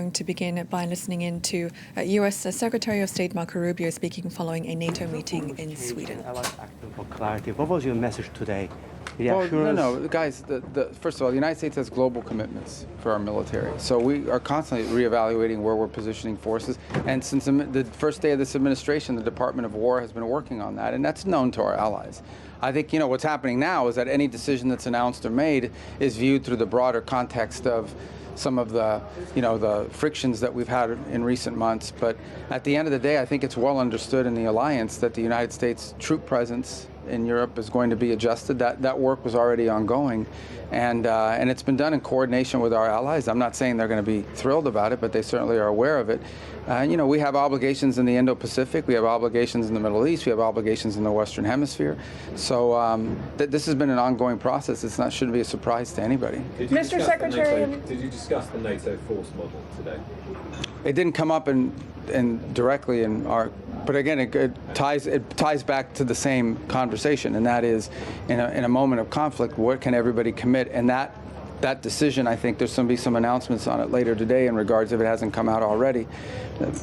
going to begin by listening in to U.S. Secretary of State Marco Rubio speaking following a NATO meeting in Sweden. I was asking for clarity. What was your message today? Well, no, guys, first of all, the United States has global commitments for our military. So we are constantly reevaluating where we're positioning forces. And since the first day of this administration, the Department of War has been working on that, and that's known to our allies. I think, what's happening now is that any decision that's announced or made is viewed through the broader context of some of the, the frictions that we've had in recent months. But at the end of the day, I think it's well understood in the alliance that the United States troop presence in Europe is going to be adjusted. That work was already ongoing, and it's been done in coordination with our allies. I'm not saying they're going to be thrilled about it, but they certainly are aware of it. We have obligations in the Indo-Pacific, we have obligations in the Middle East, we have obligations in the Western Hemisphere. So this has been an ongoing process. It shouldn't be a surprise to anybody. Mr. Secretary, did you discuss the NATO force model today? It didn't come up in directly in our. But again, it ties back to the same conversation, and that is, in a moment of conflict, what can everybody commit? And that decision, I think there's going to be some announcements on it later today in regards, if it hasn't come out already,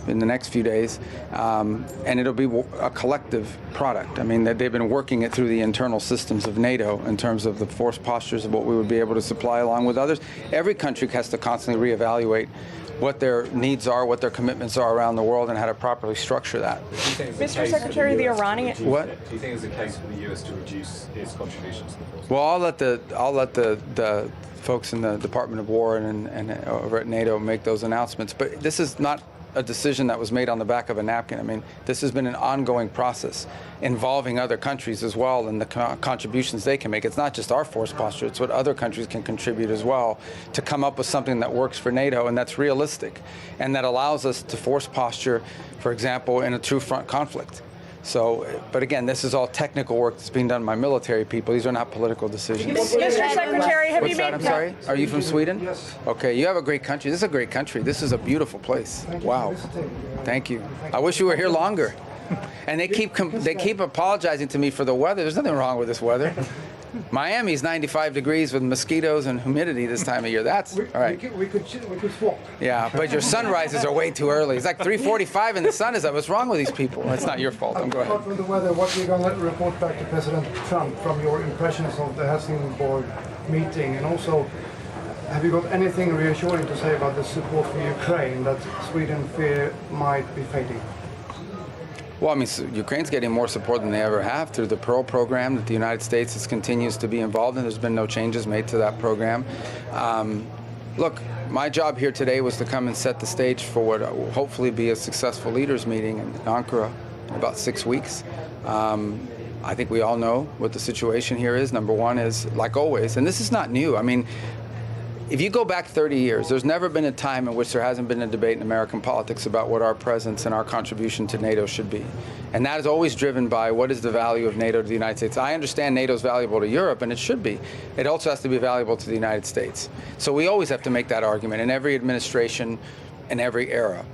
in the next few days, and it'll be a collective product. I mean, they've been working it through the internal systems of NATO in terms of the force postures of what we would be able to supply along with others. Every country has to constantly reevaluate what their needs are, what their commitments are around the world, and how to properly structure that. Mr. Secretary, the Iranian. What? Do you think it's a case for the U.S. to reduce its contributions to the force? Well, I'll let the folks in the Department of War and over at NATO make those announcements. But this is not a decision that was made on the back of a napkin. I mean, this has been an ongoing process involving other countries as well and the contributions they can make. It's not just our force posture, it's what other countries can contribute as well to come up with something that works for NATO and that's realistic and that allows us to force posture, for example, in a true front conflict. So, but again, this is all technical work that's being done by military people. These are not political decisions. Mr. Secretary, have you made... I'm sorry? Are you from Sweden? Yes. Okay, you have a great country. This is a great country. This is a beautiful place. Wow. Thank you. I wish you were here longer. And they keep apologizing to me for the weather. There's nothing wrong with this weather. Miami's 95 degrees with mosquitoes and humidity this time of year. That's all right. We could swap. Yeah, but your sunrises are way too early. It's like 3:45 and the sun is up. What's wrong with these people? It's not your fault. Go ahead. Apart from the weather, what are you going to report back to President Trump from your impressions of the Helsingborg meeting? And also, have you got anything reassuring to say about the support for Ukraine that Sweden fear might be fading? Well, I mean, Ukraine's getting more support than they ever have through the Pearl program that the United States continues to be involved in. There's been no changes made to that program. Look, my job here today was to come and set the stage for what will hopefully be a successful leaders meeting in Ankara in about 6 weeks. I think we all know what the situation here is. Number one is, like always, and this is not new. I mean, if you go back 30 years, there's never been a time in which there hasn't been a debate in American politics about what our presence and our contribution to NATO should be. And that is always driven by what is the value of NATO to the United States. I understand NATO is valuable to Europe, and it should be. It also has to be valuable to the United States. So we always have to make that argument in every administration, in every era.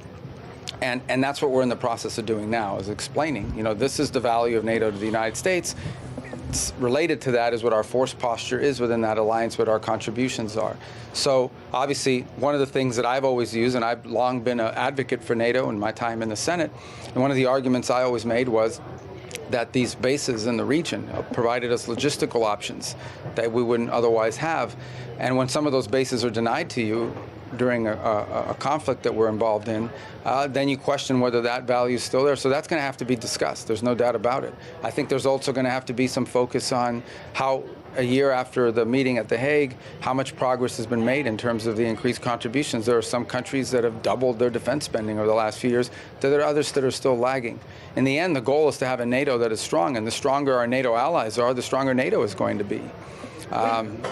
And that's what we're in the process of doing now, is explaining, this is the value of NATO to the United States. Related to that is what our force posture is within that alliance, what our contributions are. So obviously, one of the things that I've always used, and I've long been an advocate for NATO in my time in the Senate, and one of the arguments I always made was that these bases in the region provided us logistical options that we wouldn't otherwise have. And when some of those bases are denied to you during a conflict that we're involved in, then you question whether that value is still there. So that's going to have to be discussed. There's no doubt about it. I think there's also going to have to be some focus on how, a year after the meeting at The Hague, how much progress has been made in terms of the increased contributions. There are some countries that have doubled their defense spending over the last few years. There are others that are still lagging. In the end, the goal is to have a NATO that is strong, and the stronger our NATO allies are, the stronger NATO is going to be.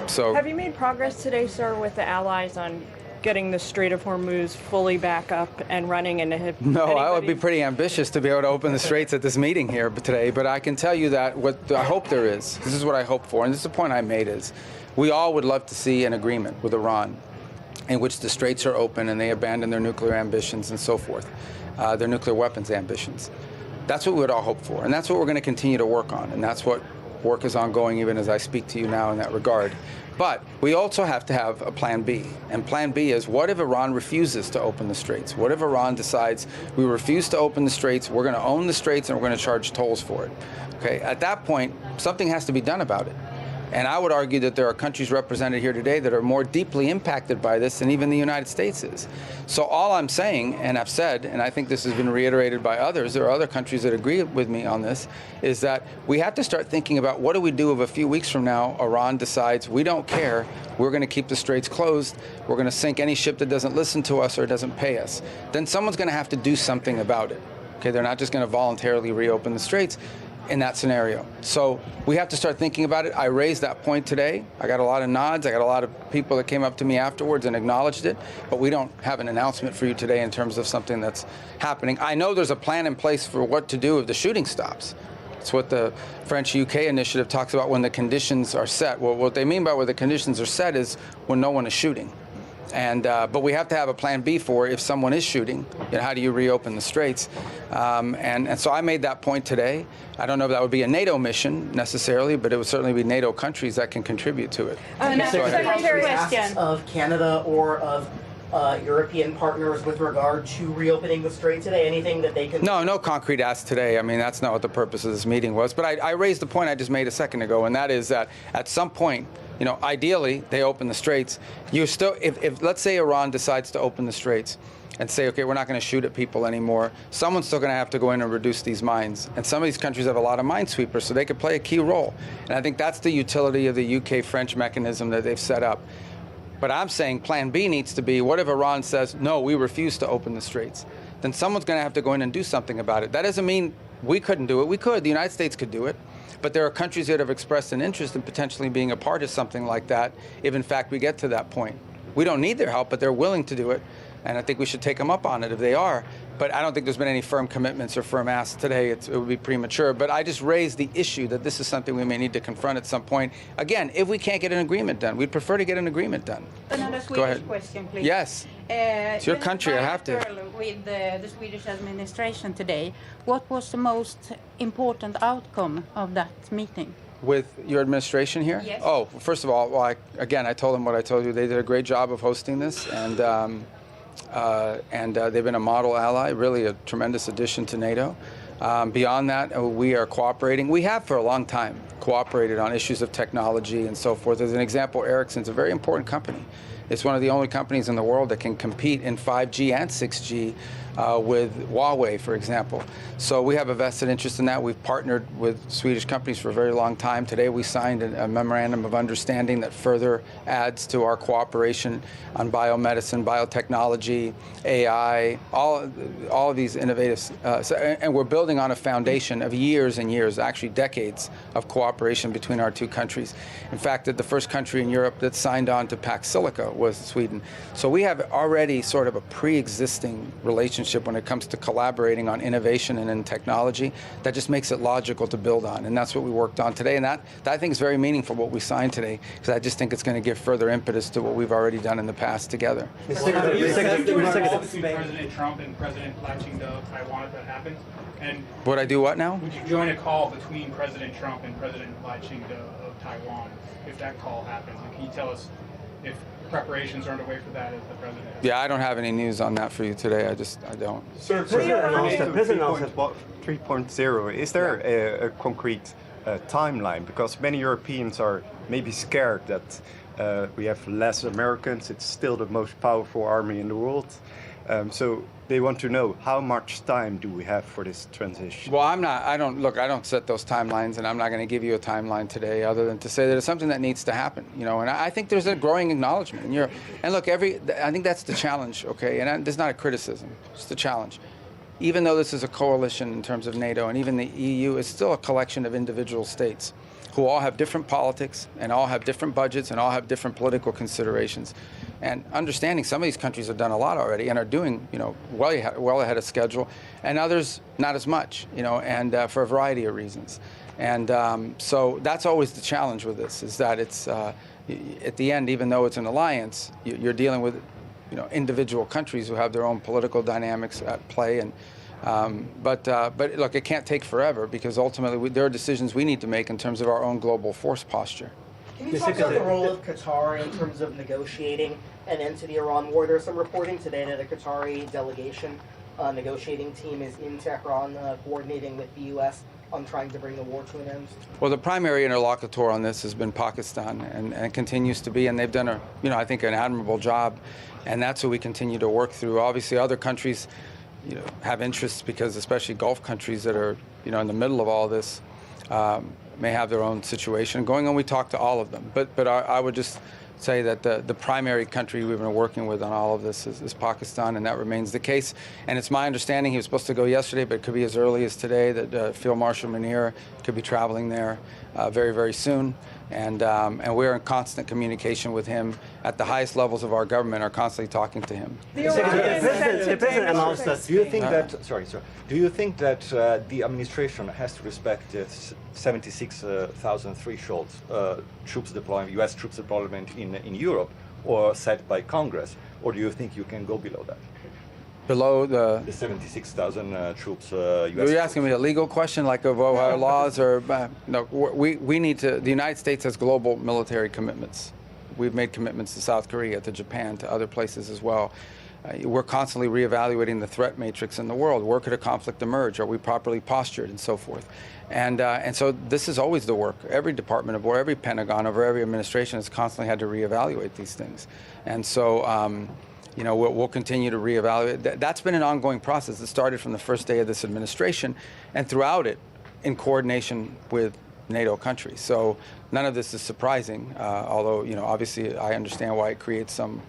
So, have you made progress today, sir, with the allies on getting the Strait of Hormuz fully back up and running? And have no, I would be pretty ambitious to be able to open the straits at this meeting here today, but I can tell you that what I hope there is, this is what I hope for, and this is the point I made, is we all would love to see an agreement with Iran in which the straits are open and they abandon their nuclear ambitions and so forth, their nuclear weapons ambitions. That's what we would all hope for, and that's what we're going to continue to work on, and that's what work is ongoing even as I speak to you now in that regard. But we also have to have a plan B. And plan B is, what if Iran refuses to open the straits? What if Iran decides we refuse to open the straits, we're going to own the straits, and we're going to charge tolls for it? Okay, at that point, something has to be done about it. And I would argue that there are countries represented here today that are more deeply impacted by this than even the United States is. So all I'm saying, and I've said, and I think this has been reiterated by others, there are other countries that agree with me on this, is that we have to start thinking about what do we do if a few weeks from now Iran decides we don't care, we're going to keep the straits closed, we're going to sink any ship that doesn't listen to us or doesn't pay us. Then someone's going to have to do something about it. Okay, they're not just going to voluntarily reopen the straits in that scenario. So we have to start thinking about it. I raised that point today. I got a lot of nods. I got a lot of people that came up to me afterwards and acknowledged it, but we don't have an announcement for you today in terms of something that's happening. I know there's a plan in place for what to do if the shooting stops. It's what the French-UK initiative talks about when the conditions are set. Well, what they mean by where the conditions are set is when no one is shooting. And but we have to have a plan B for if someone is shooting. You know, how do you reopen the straits? And so I made that point today. I don't know if that would be a NATO mission necessarily, but it would certainly be NATO countries that can contribute to it. Asks of Canada or of European partners with regard to reopening the strait today? Anything that they can? No concrete ask today. I mean, that's not what the purpose of this meeting was. But I raised the point I just made a second ago, and that is that at some point, you know, ideally, they open the straits. You still, if let's say Iran decides to open the straits and say, okay, we're not going to shoot at people anymore, someone's still going to have to go in and reduce these mines. And some of these countries have a lot of minesweepers, so they could play a key role. And I think that's the utility of the UK-French mechanism that they've set up. But I'm saying plan B needs to be, what if Iran says, no, we refuse to open the straits? Then someone's going to have to go in and do something about it. That doesn't mean we couldn't do it. We could. The United States could do it. But there are countries that have expressed an interest in potentially being a part of something like that if, in fact, we get to that point. We don't need their help, but they're willing to do it. And I think we should take them up on it if they are. But I don't think there's been any firm commitments or firm asks today. It would be premature. But I just raised the issue that this is something we may need to confront at some point. Again, if we can't get an agreement done, we'd prefer to get an agreement done. Another Swedish question, please. Yes. It's your country, I have to. With the Swedish administration today, what was the most important outcome of that meeting? With your administration here? Yes. Oh, first of all, well, I told them what I told you. They did a great job of hosting this, and they've been a model ally, really a tremendous addition to NATO. Beyond that, we are cooperating. We have for a long time cooperated on issues of technology and so forth. As an example, Ericsson's a very important company. It's one of the only companies in the world that can compete in 5G and 6G with Huawei, for example. So we have a vested interest in that. We've partnered with Swedish companies for a very long time. Today we signed a memorandum of understanding that further adds to our cooperation on biomedicine, biotechnology, AI, all of these innovative, and we're building on a foundation of years and years, actually decades of cooperation between our two countries. In fact, the first country in Europe that signed on to Pax Silica was Sweden. So we have already sort of a pre-existing relationship when it comes to collaborating on innovation and in technology that just makes it logical to build on. And that's what we worked on today. And that I think is very meaningful, what we signed today, because I just think it's going to give further impetus to what we've already done in the past together. Secretary, Between President Trump and President-elect Xi of Taiwan if that happens? And Would I do what now? would you join a call between President Trump and President-elect Xi of Taiwan if that call happens? And can you tell us if preparations are underway for that as the president? Yeah, I don't have any news on that for you today. I don't. Sir, President announced that 3.0. Is there a concrete timeline? Because many Europeans are maybe scared that we have less Americans. It's still the most powerful army in the world. So they want to know, how much time do we have for this transition? Well, I don't set those timelines, and I'm not going to give you a timeline today other than to say that it's something that needs to happen, you know, and I think there's a growing acknowledgement in Europe. And look, I think that's the challenge, okay, and there's not a criticism, it's the challenge. Even though this is a coalition in terms of NATO and even the EU, it's still a collection of individual states who all have different politics and all have different budgets and all have different political considerations. And understanding some of these countries have done a lot already and are doing, you know, well ahead of schedule, and others not as much, you know, and for a variety of reasons. And so that's always the challenge with this, is that it's at the end, even though it's an alliance, you're dealing with, you know, individual countries who have their own political dynamics at play. And but look, it can't take forever, because ultimately there are decisions we need to make in terms of our own global force posture. Can you talk about the role of Qatar in terms of negotiating an end to the Iran war? There's some reporting today that a Qatari delegation negotiating team is in Tehran coordinating with the U.S. on trying to bring the war to an end. Well, the primary interlocutor on this has been Pakistan, and continues to be, and they've done I think an admirable job, and that's what we continue to work through. Obviously, other countries, have interests because, especially Gulf countries that are, in the middle of all this, may have their own situation going on. We talk to all of them, but I would just say that the primary country we've been working with on all of this is Pakistan, and that remains the case. And it's my understanding he was supposed to go yesterday, but it could be as early as today that Field Marshal Munir could be traveling there very, very soon. And we're in constant communication with him at the highest levels of our government, are constantly talking to him. The president announced that. Do you think that? Sorry. Do you think that the administration has to respect the 76,000 threshold troops deployment, U.S. troops deployment in Europe, or set by Congress, or do you think you can go below that? Below the 76,000 troops. Are you asking me a legal question, like of our laws, or no? We need to. The United States has global military commitments. We've made commitments to South Korea, to Japan, to other places as well. We're constantly reevaluating the threat matrix in the world. Where could a conflict emerge? Are we properly postured, and so forth? And so this is always the work. Every Department of War, every Pentagon, over every administration has constantly had to reevaluate these things. And so. We'll continue to reevaluate. That's been an ongoing process. It started from the first day of this administration, and throughout it, in coordination with NATO countries. So none of this is surprising, although, obviously I understand why it creates some,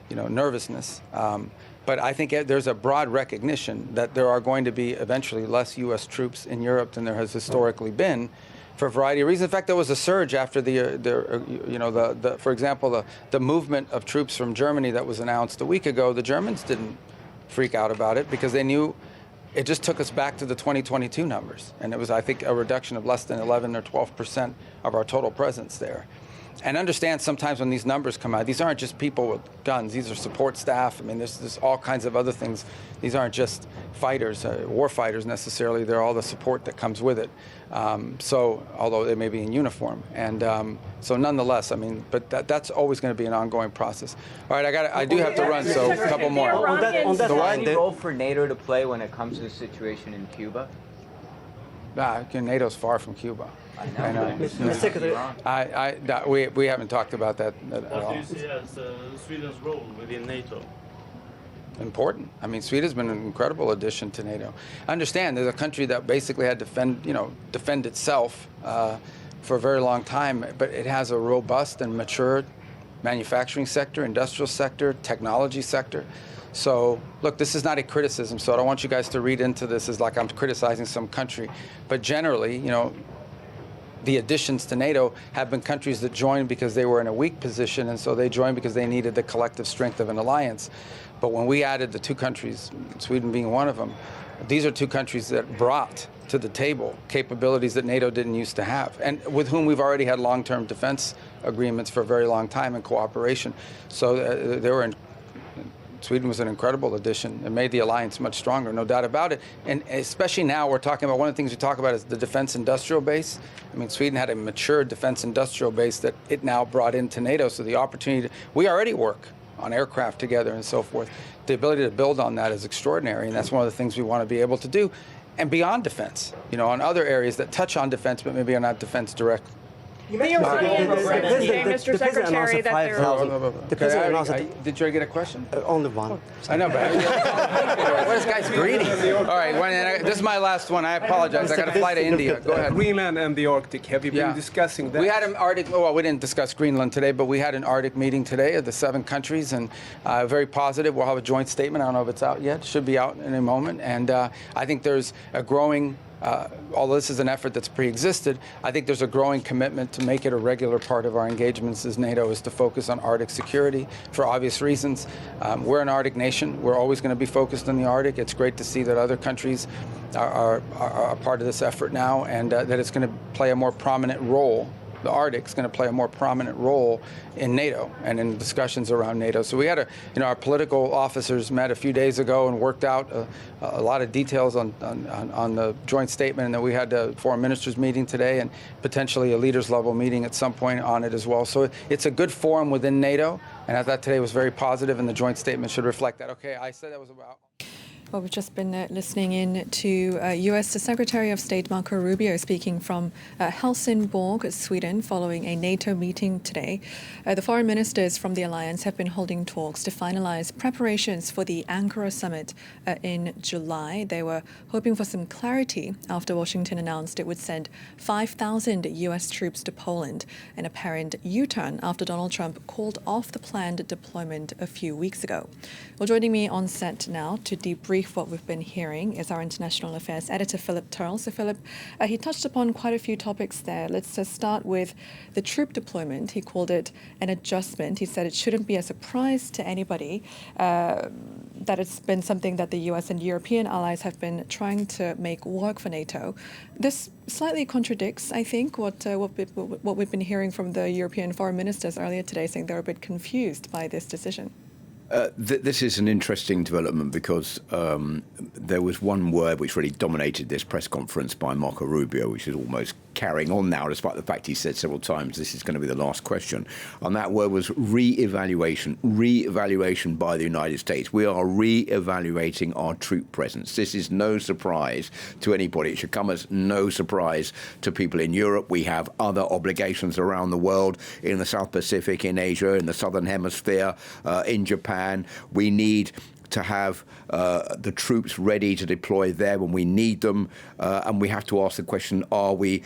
nervousness. But I think there's a broad recognition that there are going to be eventually less U.S. troops in Europe than there has historically been, for a variety of reasons. In fact, there was a surge after for example, the movement of troops from Germany that was announced a week ago. The Germans didn't freak out about it because they knew it just took us back to the 2022 numbers. And it was, I think, a reduction of less than 11 or 12% of our total presence there. And understand sometimes when these numbers come out, these aren't just people with guns. These are support staff. I mean, there's all kinds of other things. These aren't just fighters, war fighters necessarily. They're all the support that comes with it. So, although they may be in uniform. And so nonetheless, I mean, but that's always going to be an ongoing process. All right, I do have to run, so a couple more. On that any role for NATO to play when it comes to the situation in Cuba? NATO's far from Cuba. I know. Mr. Secretary, we haven't talked about that at all. What do you see as Sweden's role within NATO? Important. I mean, Sweden's been an incredible addition to NATO. Understand, there's a country that basically had to defend itself for a very long time, but it has a robust and mature manufacturing sector, industrial sector, technology sector. So, look, this is not a criticism, so I don't want you guys to read into this as like I'm criticizing some country. But generally, the additions to NATO have been countries that joined because they were in a weak position, and so they joined because they needed the collective strength of an alliance. But when we added the two countries, Sweden being one of them, these are two countries that brought to the table capabilities that NATO didn't used to have, and with whom we've already had long-term defense agreements for a very long time in cooperation. So Sweden was an incredible addition. It made the alliance much stronger, no doubt about it. And especially now, we're talking about, one of the things we talk about is the defense industrial base. I mean, Sweden had a mature defense industrial base that it now brought into NATO. So the opportunity, we already work on aircraft together and so forth. The ability to build on that is extraordinary, and that's one of the things we want to be able to do. And beyond defense, on other areas that touch on defense, but maybe are not defense directly. You mentioned Mr. Secretary, that did you get a question? Only one. I know, but this guy's greedy. All right, this is my last one. I apologize. I got to fly to India. Go ahead. Greenland and the Arctic. Have you been discussing that? We had an Arctic. Well, we didn't discuss Greenland today, but we had an Arctic meeting today of the 7 countries, and very positive. We'll have a joint statement. I don't know if it's out yet. It should be out in a moment. And I think there's a growing. Although this is an effort that's pre-existed, I think there's a growing commitment to make it a regular part of our engagements as NATO is to focus on Arctic security for obvious reasons. We're an Arctic nation. We're always going to be focused on the Arctic. It's great to see that other countries are part of this effort now, and that it's going to play a more prominent role the Arctic is going to play a more prominent role in NATO and in discussions around NATO. So we had our political officers met a few days ago and worked out a lot of details on the joint statement, and then we had a foreign ministers meeting today and potentially a leaders level meeting at some point on it as well. So it's a good forum within NATO, and I thought today was very positive, and the joint statement should reflect that. Okay, I said that was about... Well, we've just been listening in to U.S. Secretary of State Marco Rubio speaking from Helsingborg, Sweden, following a NATO meeting today. The foreign ministers from the alliance have been holding talks to finalize preparations for the Ankara summit in July. They were hoping for some clarity after Washington announced it would send 5,000 U.S. troops to Poland, an apparent U-turn after Donald Trump called off the planned deployment a few weeks ago. Well, joining me on set now to debrief what we've been hearing is our international affairs editor, Philip Turl. So, Philip, he touched upon quite a few topics there. Let's start with the troop deployment. He called it an adjustment. He said it shouldn't be a surprise to anybody that it's been something that the US and European allies have been trying to make work for NATO. This slightly contradicts, I think, what we've been hearing from the European foreign ministers earlier today, saying they're a bit confused by this decision. This is an interesting development because there was one word which really dominated this press conference by Marco Rubio, which is almost carrying on now, despite the fact he said several times this is going to be the last question. And that word was re-evaluation by the United States. We are re-evaluating our troop presence. This is no surprise to anybody. It should come as no surprise to people in Europe. We have other obligations around the world, in the South Pacific, in Asia, in the Southern Hemisphere, in Japan. We need to have the troops ready to deploy there when we need them. And we have to ask the question, are we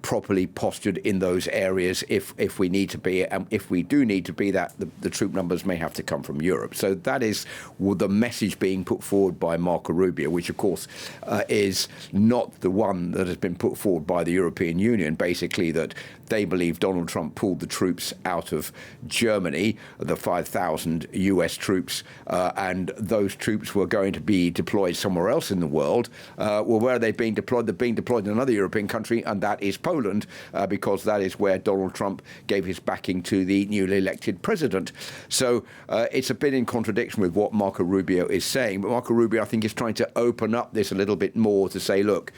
properly postured in those areas if we need to be? And if we do need to be that, the troop numbers may have to come from Europe. So that is the message being put forward by Marco Rubio, which, of course, is not the one that has been put forward by the European Union, basically that they believe Donald Trump pulled the troops out of Germany, the 5,000 US troops, and those troops were going to be deployed somewhere else in the world. Well, where are they being deployed? They're being deployed in another European country, and that is Poland, because that is where Donald Trump gave his backing to the newly elected president. So it's a bit in contradiction with what Marco Rubio is saying. But Marco Rubio, I think, is trying to open up this a little bit more to say, look,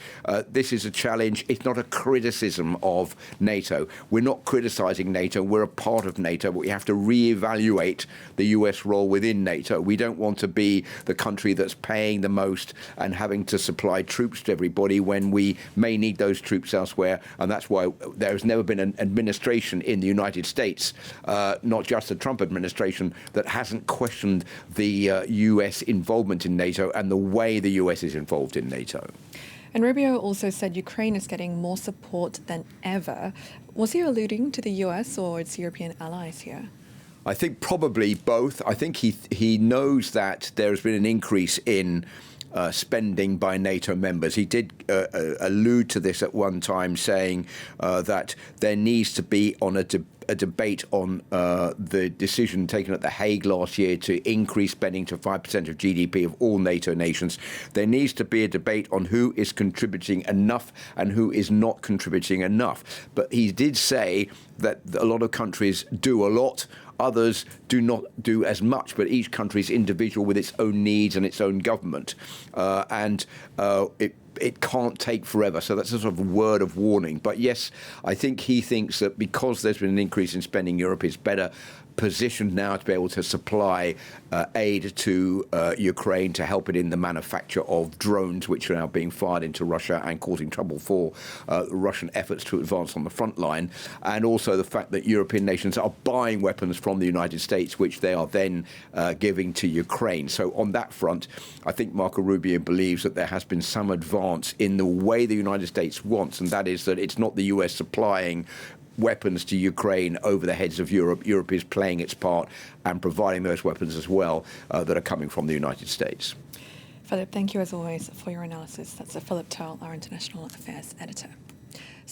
this is a challenge. It's not a criticism of NATO. We're not criticizing NATO. We're a part of NATO, but we have to reevaluate the US role within NATO. We don't want to be the country that's paying the most and having to supply troops to everybody when we may need those troops elsewhere. And that's why there has never been an administration in the United States, not just the Trump administration, that hasn't questioned the US involvement in NATO and the way the US is involved in NATO. And Rubio also said Ukraine is getting more support than ever. Was he alluding to the US or its European allies here? I think probably both. I think he knows that there has been an increase in spending by NATO members. He did allude to this at one time, saying that there needs to be a debate on the decision taken at The Hague last year to increase spending to 5% of GDP of all NATO nations. There needs to be a debate on who is contributing enough and who is not contributing enough. But he did say that a lot of countries do a lot. Others do not do as much, but each country is individual with its own needs and its own government. It can't take forever. So that's a sort of word of warning. But yes, I think he thinks that because there's been an increase in spending, Europe is better positioned now to be able to supply aid to Ukraine to help it in the manufacture of drones, which are now being fired into Russia and causing trouble for Russian efforts to advance on the front line. And also the fact that European nations are buying weapons from the United States, which they are then giving to Ukraine. So on that front, I think Marco Rubio believes that there has been some advance in the way the United States wants, and that is that it's not the US supplying weapons to Ukraine over the heads of Europe. Europe is playing its part and providing those weapons as well that are coming from the United States. Philip, thank you as always for your analysis. That's Philip Turl, our international affairs editor.